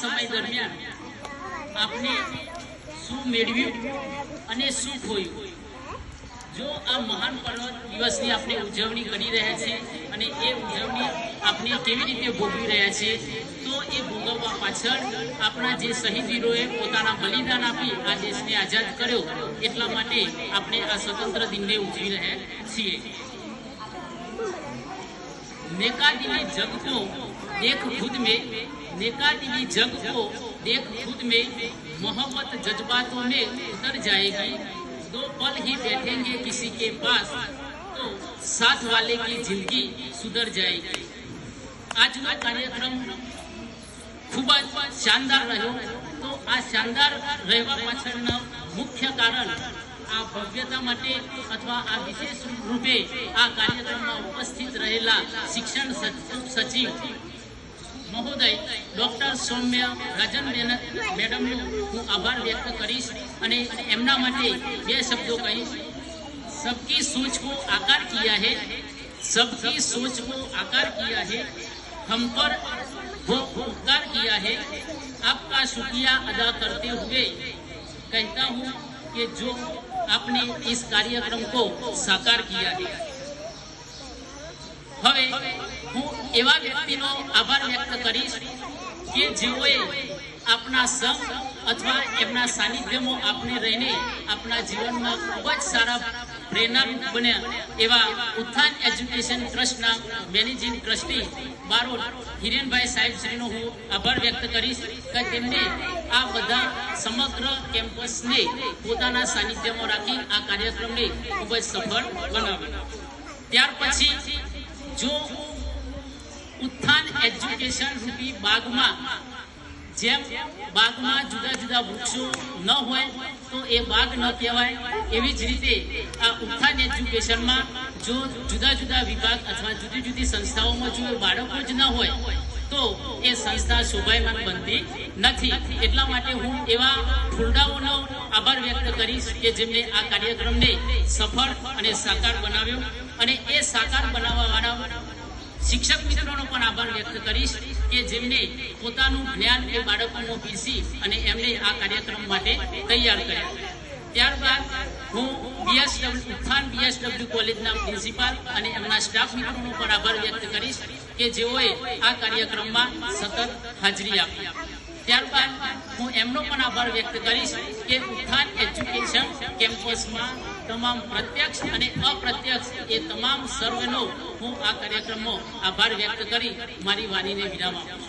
સમય દરમિયાન આપણે શું મેળવ્યું અને શું ખોયું। જો આ મહાન પર્વ દિવસની આપણે ઉજવણી કરી રહ્યા છીએ અને એ ઉજવણી આપણે કેવી રીતે ભોગવી રહ્યા છીએ, તો એ ભોગવવા પાછળ આપણા જે શહીદ વીરોએ પોતાના બલિદાન આપી આ દેશને આઝાદ કર્યો, એટલા માટે આપણે આ સ્વતંત્ર દિનને ઉજવી રહ્યા છીએ। नेका दिली जग को देख खुद में, नेका दिली जग को देख खुद में, मोहब्बत जज्बातों में उतर जाएगी। दो पल ही बैठेंगे किसी के पास तो साथ वाले की जिंदगी सुधर जाएगी। आज का कार्यक्रम खूब शानदार रह्यो। तो आ शानदार रहवा पाछळनो मुख्य कारण आ भव्यता माटे अथवा आ विशेष रूपे आ कार्यक्रम में उपस्थित रहेला शिक्षण सचिव महोदय डॉक्टर सौम्य राजन मैडम हूँ आभार व्यक्त करीश अने एमना माटे बे शब्दों कहीश। सबकी सोच को आकार किया है, सबकी सोच को आकार किया है, हम पर वो उपकार किया है। आपका शुक्रिया अदा करते हुए कहता हूँ कि जो आपने इस कार्यक्रम को साकार किया है। હવે હું એવા વ્યક્તિનો આભાર વ્યક્ત કરીશ કે જેઓએ આપણા સંગ અથવા એમના સાનિધ્યમાં આપણે રહીને આપણા જીવનમાં ખૂબ જ સારા પ્રેરણારૂપ બન્યા એવા ઉત્થાન એજ્યુકેશન ટ્રસ્ટના મેનેજિંગ ટ્રસ્ટી બારોટ હિરેનભાઈ સાહેબશ્રીનો હું આભાર વ્યક્ત કરીશ કે તેમને આ બધા સમગ્ર કેમ્પસને પોતાના સાનિધ્યમાં રાખી આ કાર્યક્રમને ખૂબ જ સફળ બનાવ્યો। ત્યાર પછી जो उत्थान एज्युकेशन रूपी बाग में जेम बाग में जुदा जुदा वृक्षों न होय तो ए बाग न कहवाय, एवी ज रीते आ उत्थान एज्युकेशन में जो जुदा जुदा विभाग अथवा जुदी जुदी संस्थाओं में जो बाळको ज न होय तो ए संस्था शोभायमान बनती नथी। एटला माटे हूँ एवा फूलडाओनो आभार व्यक्त करीश के जेमने आ कार्यक्रमने सफल अने साकार बनाव्यो अने ए साकार बनाववावाळा शिक्षक मित्रोनो पण आभार व्यक्त करीश के जेमने पोतानुं ज्ञान ए बाळकोनो पीरसी अने एमने आ कार्यक्रम माटे तैयार कर्या। त्यारबाद हूँ उत्थान BSW कॉलेजना प्रिंसिपल अने एमना स्टाफ मित्रोनो पण आभार व्यक्त करीश के जेओए आ कार्यक्रम में सतत हाजरी आपी। त्यारबाद हूँ एमनो पण आभार व्यक्त करीश के उत्थान एज्युकेशन केम्पस में तमाम प्रत्यक्ष अने अप्रत्यक्ष ए तमाम सर्वेनो हूँ आ कार्यक्रम में आभार व्यक्त करी मारी वाणी ने विराम आपीश।